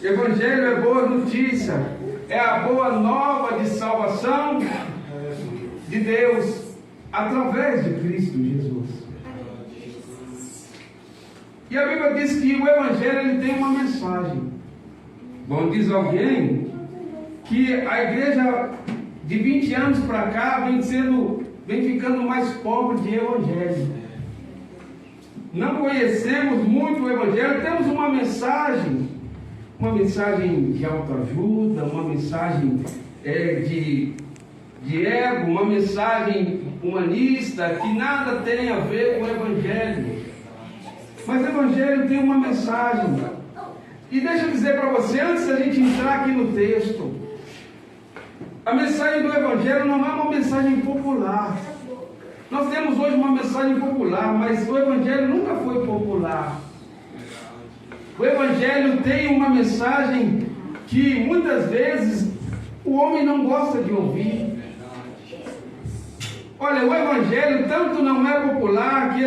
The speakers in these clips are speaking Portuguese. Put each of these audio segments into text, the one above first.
Evangelho é boa notícia, é a boa nova de salvação de Deus através de Cristo Jesus. E a Bíblia diz que o Evangelho ele tem uma mensagem. Bom, diz alguém que a igreja de 20 anos para cá vem ficando mais pobre de Evangelho. Não conhecemos muito o Evangelho, temos uma mensagem de autoajuda, uma mensagem de ego, uma mensagem humanista que nada tem a ver com o Evangelho. Mas o Evangelho tem uma mensagem. E deixa eu dizer para você, antes da gente entrar aqui no texto, a mensagem do Evangelho não é uma mensagem popular. Nós temos hoje uma mensagem popular, mas o Evangelho nunca foi popular. O Evangelho tem uma mensagem que muitas vezes o homem não gosta de ouvir. Olha, o Evangelho tanto não é popular que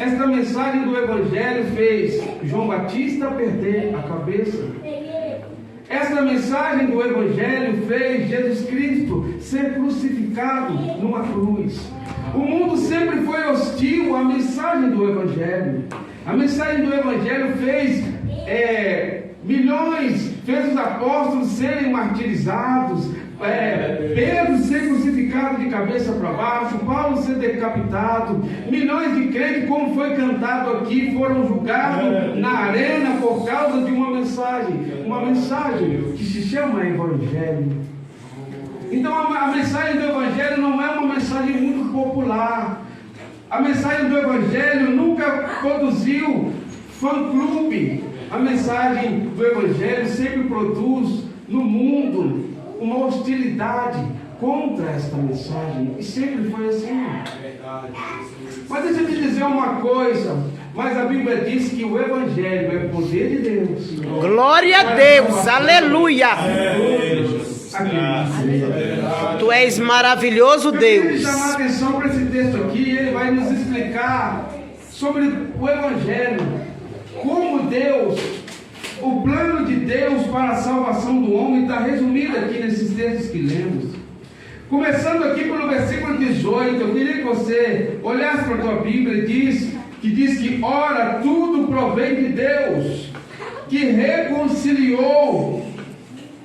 esta mensagem do Evangelho fez João Batista perder a cabeça. Esta mensagem do Evangelho fez Jesus Cristo ser crucificado numa cruz. O mundo sempre foi hostil à mensagem do Evangelho. A mensagem do Evangelho fez fez os apóstolos serem martirizados, Pedro ser crucificado de cabeça para baixo, Paulo ser decapitado, milhões de crentes, como foi cantado aqui, foram julgados na arena por causa de uma mensagem que se chama Evangelho. Então a mensagem do Evangelho não é uma mensagem muito popular. A mensagem do Evangelho nunca produziu fã-clube. A mensagem do Evangelho sempre produz no mundo uma hostilidade contra esta mensagem. E sempre foi assim. Mas deixa eu te dizer uma coisa. Mas a Bíblia diz que o Evangelho é poder de Deus. Glória a Deus, aleluia. Tu és maravilhoso, Deus. Eu queria chamar a atenção para esse texto aqui. Ele vai nos explicar sobre o Evangelho. Como Deus, o plano de Deus para a salvação do homem está resumido aqui nesses textos que lemos. Começando aqui pelo versículo 18, eu queria que você olhasse para a tua Bíblia que diz que ora, tudo provém de Deus, que reconciliou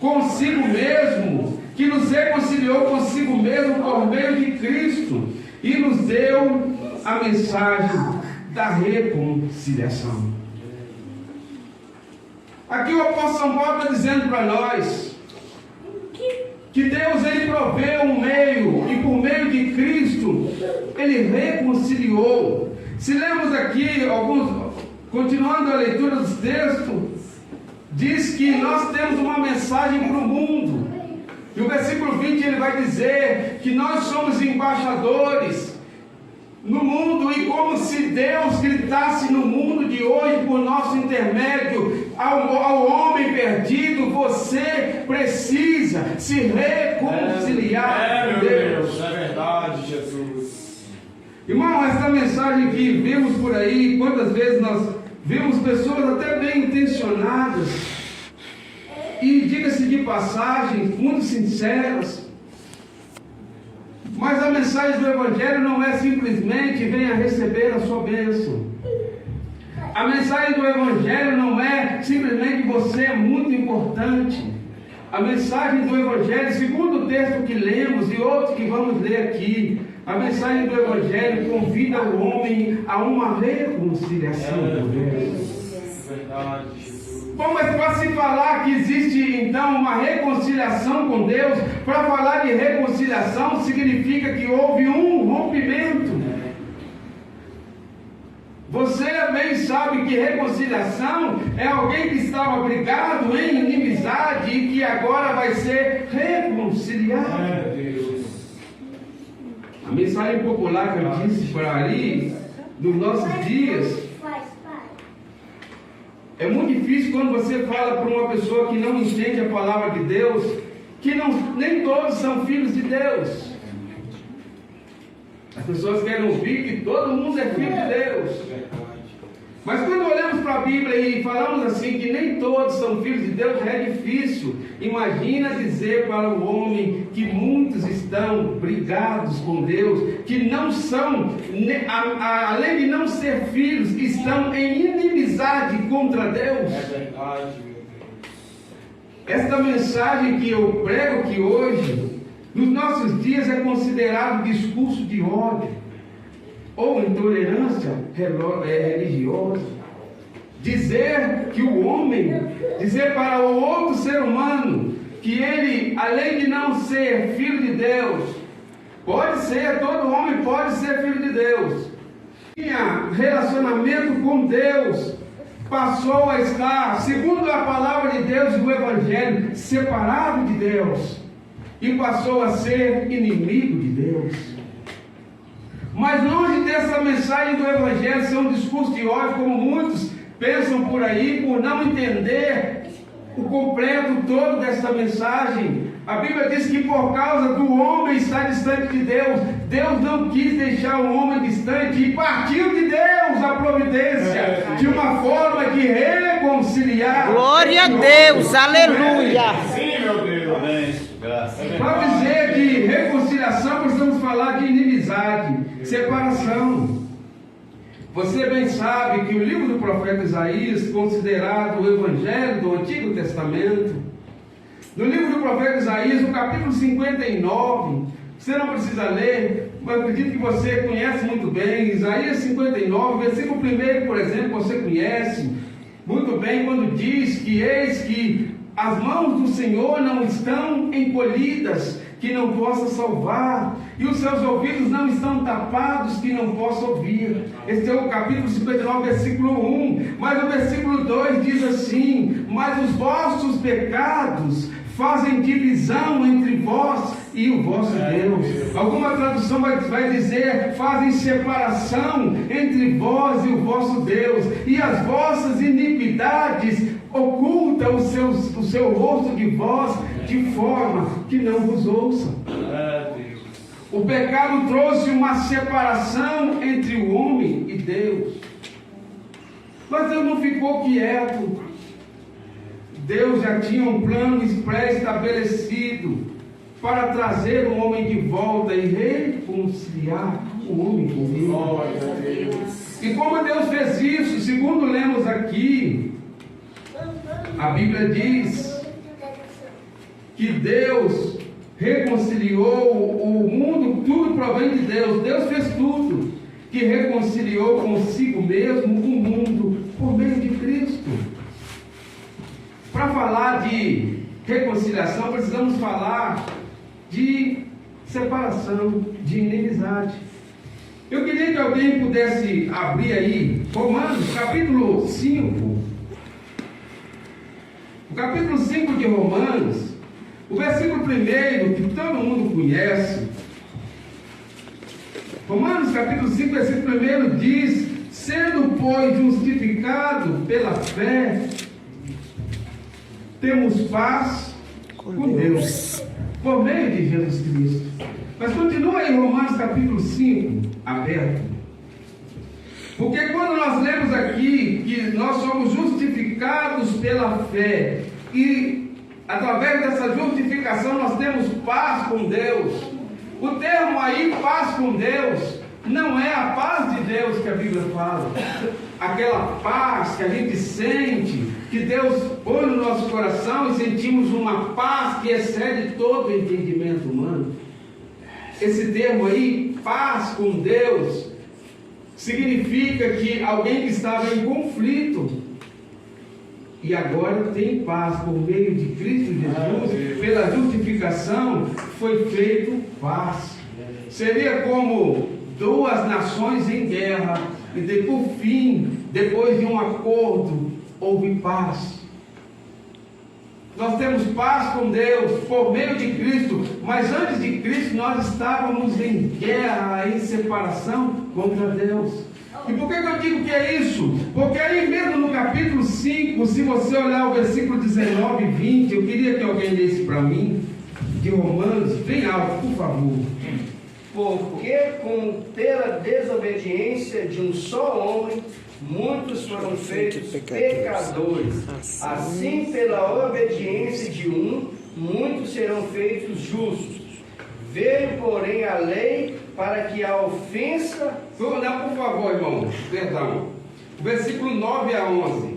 consigo mesmo, que nos reconciliou consigo mesmo por meio de Cristo e nos deu a mensagem da reconciliação. Aqui o apóstolo São Paulo está dizendo para nós que Deus ele proveu um meio e por meio de Cristo ele reconciliou. Se lemos aqui continuando a leitura dos textos, diz que nós temos uma mensagem para o mundo. E o versículo 20 ele vai dizer que nós somos embaixadores no mundo, e como se Deus gritasse no mundo de hoje por nosso intermédio ao homem perdido: você precisa se reconciliar com Deus. É verdade, Jesus. Irmão, essa mensagem que vimos por aí, quantas vezes nós vimos pessoas até bem intencionadas e, diga-se de passagem, muito sinceras. Mas a mensagem do Evangelho não é simplesmente venha receber a sua bênção. A mensagem do Evangelho não é simplesmente você é muito importante. A mensagem do Evangelho, segundo o texto que lemos e outro que vamos ler aqui, a mensagem do Evangelho convida o homem a uma reconciliação com Deus. Verdade, Jesus. Bom, mas para se falar que existe então uma reconciliação com Deus, para falar de reconciliação significa que houve um rompimento. Você bem sabe que reconciliação é alguém que estava brigado em inimizade e que agora vai ser reconciliado. A mensagem popular que eu disse por ali, nos nossos dias, é muito difícil quando você fala para uma pessoa que não entende a palavra de Deus, que nem todos são filhos de Deus. As pessoas querem ouvir que todo mundo é filho de Deus. Mas quando olhamos para a Bíblia e falamos assim, que nem todos todos são filhos de Deus, já é difícil. Imagina dizer para o homem que muitos estão brigados com Deus, que não são, além de não ser filhos, estão em inimizade contra Deus. É verdade, meu Deus. Esta mensagem que eu prego aqui hoje, nos nossos dias, é considerado discurso de ódio ou intolerância religiosa. Dizer que o homem, dizer para o outro ser humano que ele, além de não ser filho de Deus, pode ser, todo homem pode ser filho de Deus, tinha relacionamento com Deus, passou a estar, segundo a palavra de Deus e o Evangelho, separado de Deus, e passou a ser inimigo de Deus. Mas longe dessa mensagem do Evangelho ser um discurso de ódio, como muitos pensam por aí, por não entender o completo todo dessa mensagem. A Bíblia diz que por causa do homem estar distante de Deus, Deus não quis deixar o homem distante e partiu de Deus a providência de uma forma de reconciliar. Glória a Deus, aleluia. Sim, meu Deus. Amém. Graças. Para dizer de reconciliação, precisamos falar de inimizade, separação. Você bem sabe que o livro do profeta Isaías, considerado o Evangelho do Antigo Testamento, no livro do profeta Isaías, no capítulo 59, você não precisa ler, mas acredito que você conhece muito bem. Isaías 59, versículo 1, por exemplo, você conhece muito bem, quando diz que eis que as mãos do Senhor não estão encolhidas, que não possa salvar, e os seus ouvidos não estão tapados, que não possa ouvir. Este é o capítulo 59, versículo 1. Mas o versículo 2 diz assim: mas os vossos pecados fazem divisão entre vós e o vosso Deus. Alguma tradução vai dizer: fazem separação entre vós e o vosso Deus, e as vossas iniquidades ocultam o seu rosto de vós, de forma que não vos ouça. O pecado trouxe uma separação entre o homem e Deus. Mas Deus não ficou quieto. Deus já tinha um plano pré-estabelecido para trazer o homem de volta e reconciliar o homem com Deus. E como Deus fez isso, segundo lemos aqui, a Bíblia diz que Deus reconciliou o mundo, tudo provém de Deus. Deus fez tudo, que reconciliou consigo mesmo o mundo por meio de Cristo. Para falar de reconciliação, precisamos falar de separação, de inimizade. Eu queria que alguém pudesse abrir aí Romanos, capítulo 5. O capítulo 5 de Romanos, o versículo 1, que todo mundo conhece. Romanos, capítulo 5, versículo 1 diz: sendo, pois, justificado pela fé, temos paz com Deus, por meio de Jesus Cristo. Mas continua em Romanos capítulo 5, aberto. Porque quando nós lemos aqui que nós somos justificados pela fé, e através dessa justificação nós temos paz com Deus, o termo aí, paz com Deus, não é a paz de Deus que a Bíblia fala, aquela paz que a gente sente, que Deus põe no nosso coração e sentimos uma paz que excede todo o entendimento humano. Esse termo aí, paz com Deus, significa que alguém que estava em conflito e agora tem paz por meio de Cristo Jesus, pela justificação foi feito paz. Seria como duas nações em guerra e por fim, depois de um acordo, houve paz. Nós temos paz com Deus por meio de Cristo, mas antes de Cristo nós estávamos em guerra, em separação contra Deus. E por que eu digo que é isso? Porque aí mesmo no capítulo 5, se você olhar o versículo 19 e 20, eu queria que alguém lesse para mim, de Romanos, bem alto, por favor. Porque pela desobediência de um só homem, muitos foram feitos pecadores. Assim, pela obediência de um, muitos serão feitos justos. Veio, porém, a lei para que a ofensa... Não, por favor, irmão, perdão. Versículo 9 a 11.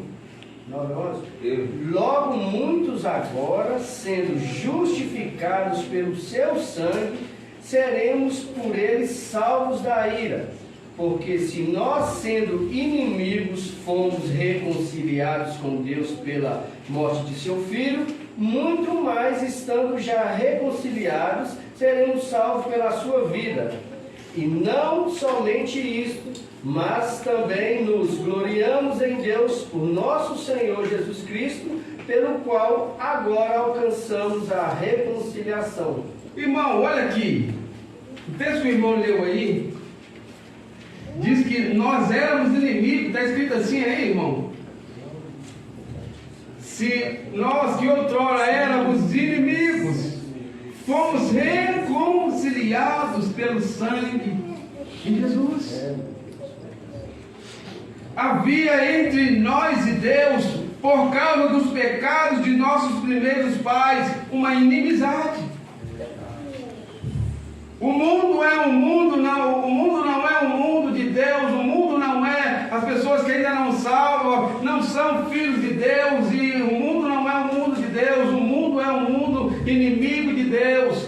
9 a 11? Logo, muitos agora, sendo justificados pelo seu sangue, seremos por eles salvos da ira. Porque se nós, sendo inimigos, fomos reconciliados com Deus pela morte de seu Filho, muito mais, estando já reconciliados, seremos salvos pela sua vida. E não somente isto, mas também nos gloriamos em Deus por nosso Senhor Jesus Cristo, pelo qual agora alcançamos a reconciliação. Irmão, olha aqui. O texto que o irmão leu aí diz que nós éramos inimigos. Está escrito assim aí, irmão. Se nós que outrora éramos inimigos, fomos reconciliados pelo sangue de Jesus. Havia entre nós e Deus, por causa dos pecados de nossos primeiros pais, uma inimizade. O mundo não é um mundo de Deus, o mundo não é, as pessoas que ainda não salvam, não são filhos de Deus, e o mundo não é um mundo de Deus, o mundo é um mundo inimigo de Deus.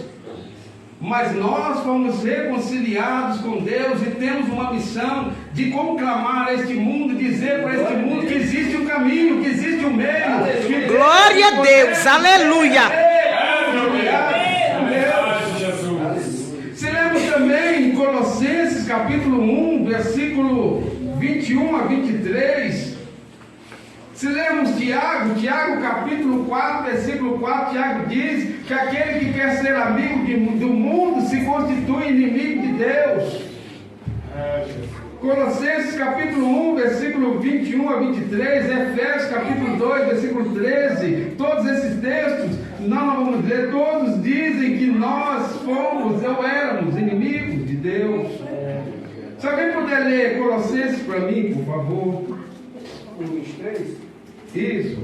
Mas nós fomos reconciliados com Deus e temos uma missão de conclamar a este mundo, dizer para este mundo que existe um caminho, que existe um meio. Glória a Deus, aleluia. Se lemos também em Colossenses capítulo 1, versículo 21 a 23. Se lemos Tiago capítulo 4, versículo 4, Tiago diz que aquele que quer ser amigo do mundo se constitui inimigo de Deus. Colossenses capítulo 1, versículo 21 a 23, Efésios capítulo 2, versículo 13, todos esses textos, não vamos ler, todos dizem que nós éramos inimigos de Deus. Se alguém puder ler Colossenses para mim, por favor. 1:23. Isso.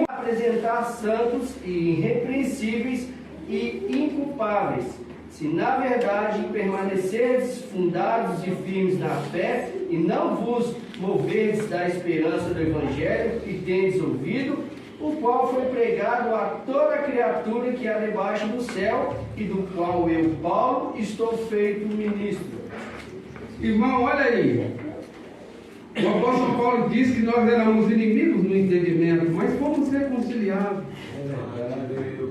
Apresentar santos e irrepreensíveis e inculpáveis, se na verdade permanecerdes fundados e firmes na fé, e não vos moverdes da esperança do Evangelho que tendes ouvido, o qual foi pregado a toda criatura que há debaixo do céu, e do qual eu, Paulo, estou feito ministro. Irmão, olha aí. O apóstolo Paulo diz que nós éramos inimigos no entendimento, mas fomos reconciliados.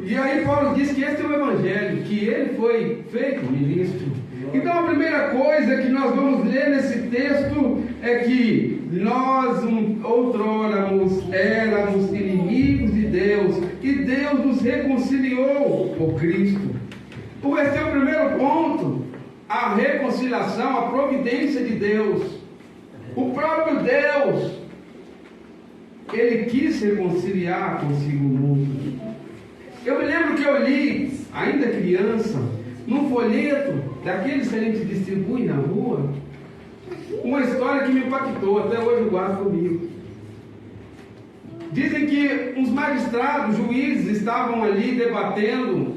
E aí Paulo diz que esse é o Evangelho, que ele foi feito ministro. Então a primeira coisa que nós vamos ler nesse texto é que nós outrora éramos inimigos de Deus e Deus nos reconciliou por Cristo. Esse é o primeiro ponto, a reconciliação, a providência de Deus. O próprio Deus, ele quis reconciliar consigo o mundo. Eu me lembro que eu li, ainda criança, num folheto daqueles que a gente distribui na rua, uma história que me impactou, até hoje eu guardo comigo. Dizem que uns magistrados, juízes, estavam ali debatendo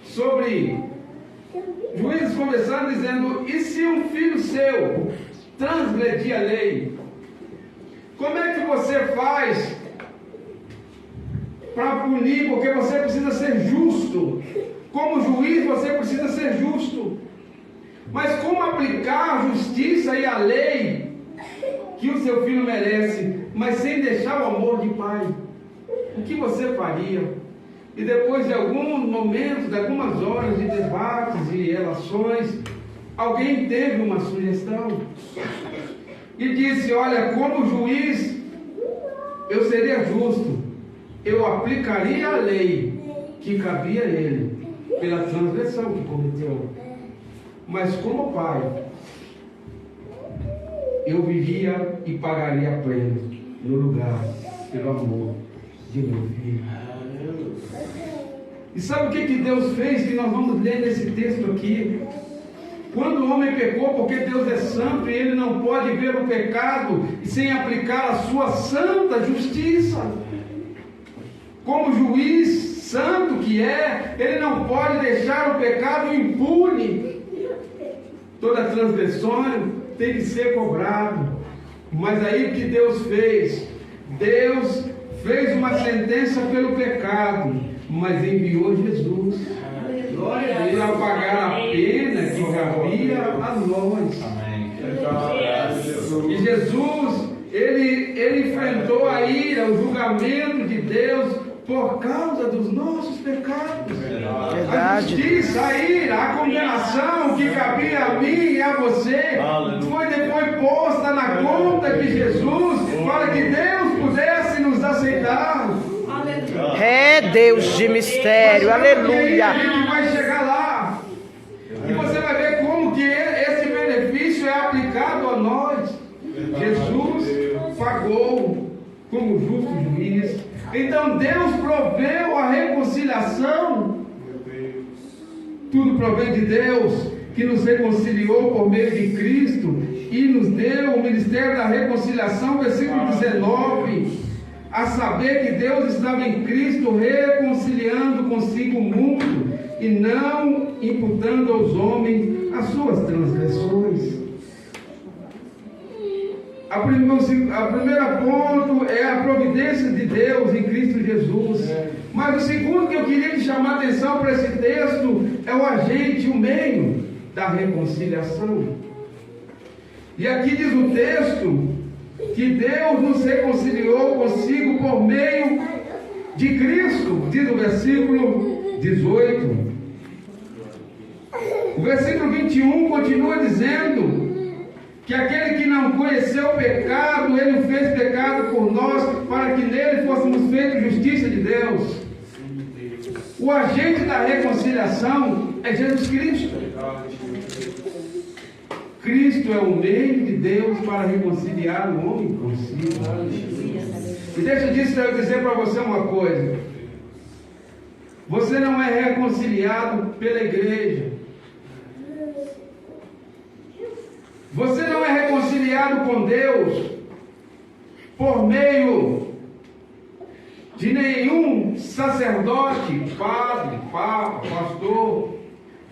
sobre, juízes conversando, dizendo: e se um filho seu transgredir a lei, como é que você faz para punir? Porque você precisa ser justo, como juiz você precisa ser justo, mas como aplicar a justiça e a lei que o seu filho merece, mas sem deixar o amor de pai? O que você faria? E depois de alguns momentos, de algumas horas de debates e relações, alguém teve uma sugestão e disse: olha, como juiz, eu seria justo, eu aplicaria a lei que cabia a ele, pela transgressão que cometeu, mas como pai, eu viria e pagaria pleno no lugar, pelo amor de meu filho. E sabe o que Deus fez, que nós vamos ler nesse texto aqui? Quando o homem pecou, porque Deus é santo e ele não pode ver o pecado sem aplicar a sua santa justiça. Como juiz santo que é, ele não pode deixar o pecado impune. Toda transgressão tem que ser cobrado. Mas aí o que Deus fez? Deus fez uma sentença pelo pecado, mas enviou Jesus para pagar a pena que cabia a nós. E Jesus, ele enfrentou a ira, o julgamento de Deus por causa dos nossos pecados. A justiça, a ira, a condenação que cabia a mim e a você foi depois posta na conta de Jesus para que Deus pudesse nos aceitar. É Deus de mistério, aleluia. A gente vai chegar lá e você vai ver como que esse benefício é aplicado a nós. Jesus pagou como justo juiz. Então Deus proveu a reconciliação. Tudo provém de Deus, que nos reconciliou por meio de Cristo e nos deu o ministério da reconciliação, versículo 19. A saber que Deus estava em Cristo reconciliando consigo o mundo e não imputando aos homens as suas transgressões. A primeira ponto é a providência de Deus em Cristo Jesus. Mas o segundo que eu queria chamar a atenção para esse texto é o agente, o meio da reconciliação. E aqui diz o texto que Deus nos reconciliou consigo por meio de Cristo, diz o versículo 18. O versículo 21 continua dizendo que aquele que não conheceu o pecado, ele o fez pecado por nós, para que nele fôssemos feitos justiça de Deus. O agente da reconciliação é Jesus Cristo. Cristo é o meio de Deus para reconciliar o homem consigo. E deixa eu dizer para você uma coisa. Você não é reconciliado pela igreja. Você não é reconciliado com Deus por meio de nenhum sacerdote, padre, papa, pastor.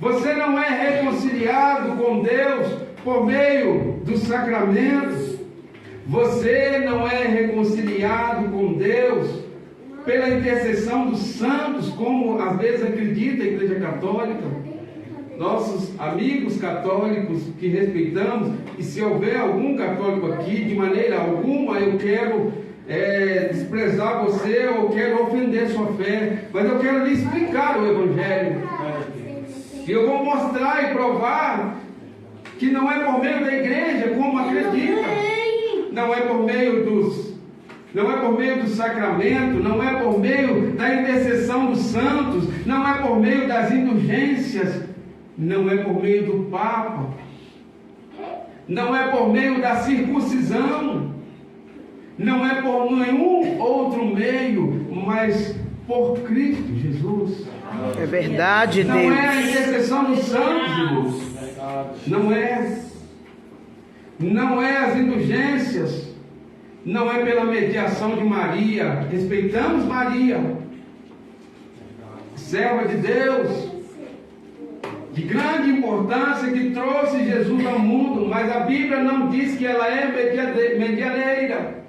Você não é reconciliado com Deus por meio dos sacramentos. Você não é reconciliado com Deus pela intercessão dos santos, como às vezes acredita a Igreja Católica. Nossos amigos católicos que respeitamos, e se houver algum católico aqui, de maneira alguma eu quero desprezar você ou quero ofender sua fé, mas eu quero lhe explicar o Evangelho. E eu vou mostrar e provar que não é por meio da igreja como acredita, não é por meio do sacramento, não é por meio da intercessão dos santos, não é por meio das indulgências, não é por meio do Papa, não é por meio da circuncisão, não é por nenhum outro meio, mas por Cristo Jesus. É verdade, Deus. Não é a intercessão dos santos, irmãos. Não é. Não é as indulgências. Não é pela mediação de Maria. Respeitamos Maria, serva de Deus, de grande importância, que trouxe Jesus ao mundo, mas a Bíblia não diz que ela é medianeira.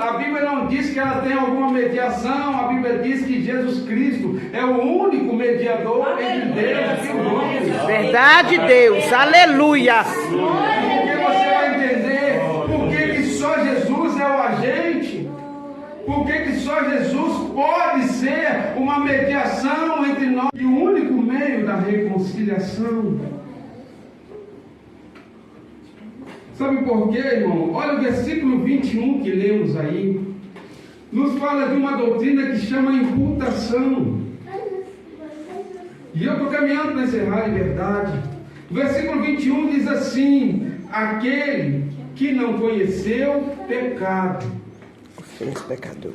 A Bíblia não diz que ela tem alguma mediação. A Bíblia diz que Jesus Cristo é o único mediador entre Deus e os homens. Verdade, Deus, aleluia. Porque você vai entender por que só Jesus é o agente, por que só Jesus pode ser uma mediação entre nós e o único meio da reconciliação. Sabe por quê, irmão? Olha o versículo 21 que lemos aí. Nos fala de uma doutrina que chama imputação. E eu estou caminhando para encerrar em verdade. O versículo 21 diz assim: aquele que não conheceu pecado, Fez pecador.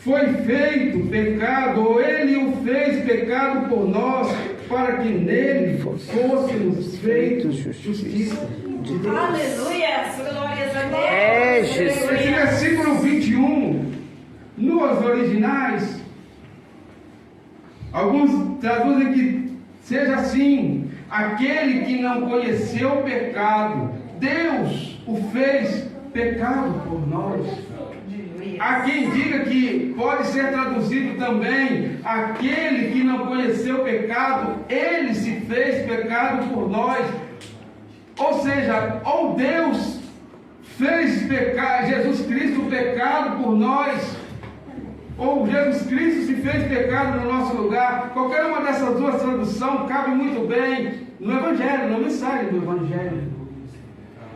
foi feito pecado, ou ele o fez pecado por nós, para que nele fôssemos feitos justiça de Deus. Aleluia! Glórias a Deus! É, Jesus. Esse versículo 21, nos originais, alguns traduzem que seja assim: aquele que não conheceu o pecado, Deus o fez pecado por nós. Há quem diga que pode ser traduzido também: aquele que não conheceu o pecado, ele se fez pecado por nós. Ou seja, ou Deus fez pecar, Jesus Cristo pecado por nós, ou Jesus Cristo se fez pecado no nosso lugar. Qualquer uma dessas duas traduções cabe muito bem no Evangelho, na mensagem do Evangelho.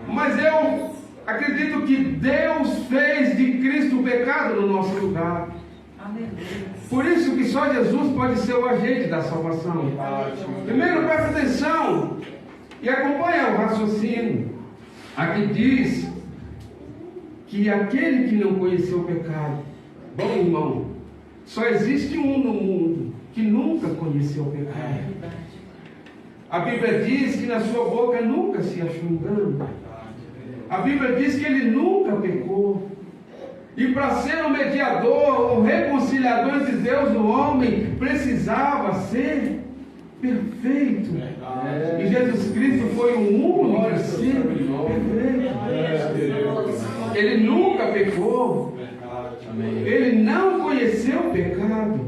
Mas eu acredito que Deus fez de Cristo pecado no nosso lugar. Por isso que só Jesus pode ser o agente da salvação. Primeiro, presta atenção e acompanha o raciocínio. Aqui diz que aquele que não conheceu o pecado, bom irmão, só existe um no mundo que nunca conheceu o pecado. A Bíblia diz que na sua boca nunca se achou engano. A Bíblia diz que ele nunca pecou. E para ser o mediador, o reconciliador entre Deus e o homem, precisava ser perfeito. E Jesus Cristo foi o único ser perfeito. Ele nunca pecou. Ele não conheceu o pecado.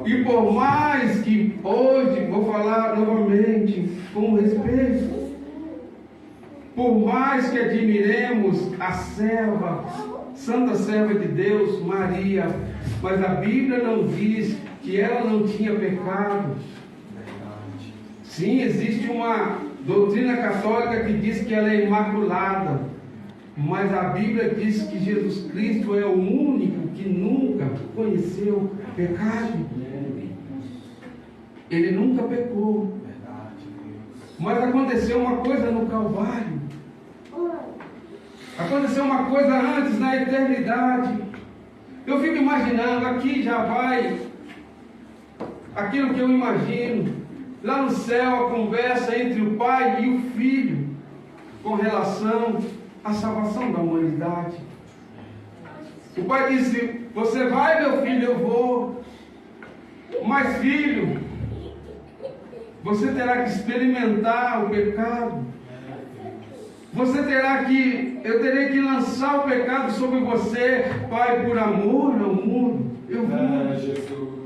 E por mais que hoje, vou falar novamente, com respeito, por mais que admiremos a santa serva de Deus, Maria, mas a Bíblia não diz que ela não tinha pecado. Sim, existe uma doutrina católica que diz que ela é imaculada, mas a Bíblia diz que Jesus Cristo é o único que nunca conheceu pecado. Ele nunca pecou. Mas aconteceu uma coisa no Calvário. Aconteceu uma coisa antes, na eternidade. Eu fico imaginando, aqui já vai aquilo que eu imagino. Lá no céu, a conversa entre o Pai e o Filho com relação à salvação da humanidade. O Pai disse: você vai, meu filho, eu vou. Mas, filho, você terá que experimentar o pecado. Eu terei que lançar o pecado sobre você, Pai, por amor ao mundo. Eu vou.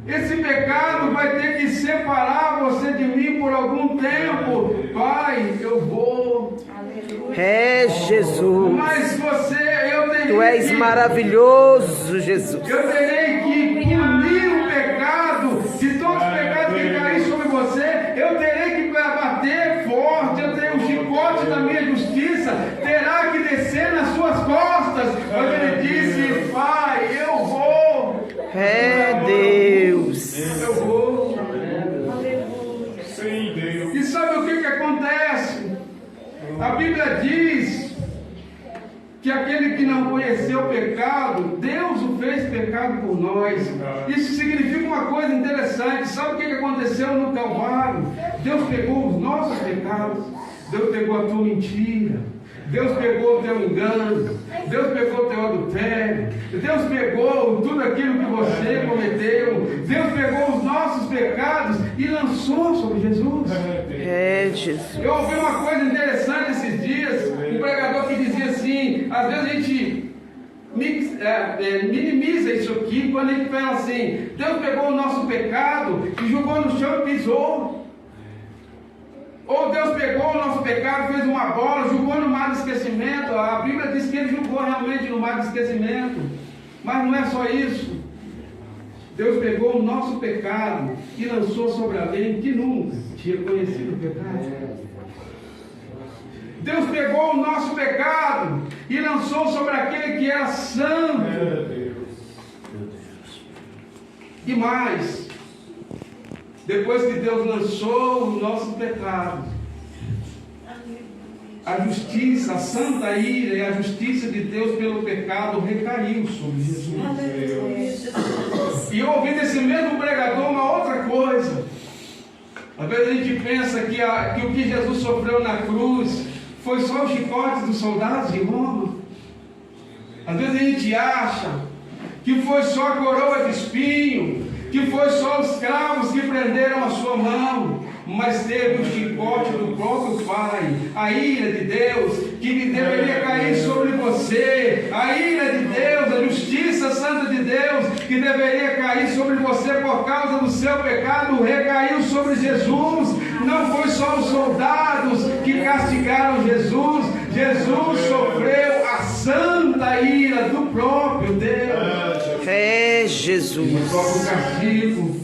Esse pecado vai ter que separar você de mim por algum tempo. Pai, eu vou. É, Jesus. Mas eu terei Tu és maravilhoso, Jesus. Eu terei que punir o pecado. Se todos os pecados que caírem sobre você, eu terei que bater forte. Eu tenho o chicote da minha justiça. Terá que descer nas suas costas. Mas ele disse: Pai, eu vou. É, Deus. Eu vou. Sim, Deus. E sabe o que acontece? A Bíblia diz que aquele que não conheceu o pecado, Deus o fez pecado por nós. Isso significa uma coisa interessante. Sabe o que aconteceu no Calvário? Deus pegou os nossos pecados. Deus pegou a tua mentira. Deus pegou o teu engano. Deus pegou o teu adultério. Deus pegou tudo aquilo que você cometeu. Deus pegou os nossos pecados e lançou sobre Jesus. É, Jesus. Eu ouvi uma coisa interessante esses dias. Um pregador que dizia assim: às vezes a gente minimiza isso aqui quando a gente fala assim: Deus pegou o nosso pecado e jogou no chão e pisou. Ou Deus pegou o nosso pecado, fez uma bola, jogou no mar do esquecimento. A Bíblia diz que ele jogou realmente no mar do esquecimento. Mas não é só isso. Deus pegou o nosso pecado e lançou sobre alguém que nunca tinha conhecido o pecado. Deus pegou o nosso pecado e lançou sobre aquele que era santo. E mais, depois que Deus lançou o nosso pecado, a justiça, a santa ira e a justiça de Deus pelo pecado recaiu sobre Jesus. E eu ouvi desse mesmo pregador uma outra coisa. Às vezes a gente pensa que o que Jesus sofreu na cruz foi só os chicotes dos soldados de Roma. Às vezes a gente acha que foi só a coroa de espinho, que foi só os cravos que prenderam a sua mão, mas teve o chicote do próprio Pai, a ira de Deus, que deveria cair sobre você, a ira de Deus, a justiça santa de Deus, que deveria cair sobre você por causa do seu pecado, recaiu sobre Jesus. Não foi só os soldados que castigaram Jesus, Jesus sofreu a santa ira do próprio Deus. É Jesus. O próprio castigo.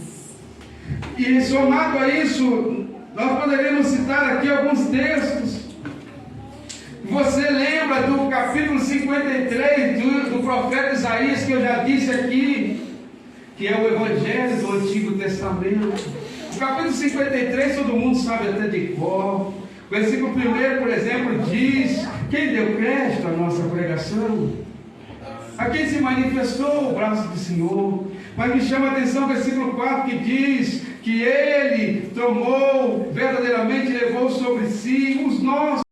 E somado a isso, nós poderíamos citar aqui alguns textos. Você lembra do capítulo 53 do profeta Isaías, que eu já disse aqui, que é o Evangelho do Antigo Testamento. O capítulo 53 todo mundo sabe até de cor. O versículo 1, por exemplo, diz: quem deu crédito à nossa pregação? A quem se manifestou o braço do Senhor? Mas me chama a atenção o versículo 4, que diz que Ele tomou, verdadeiramente levou sobre si os nossos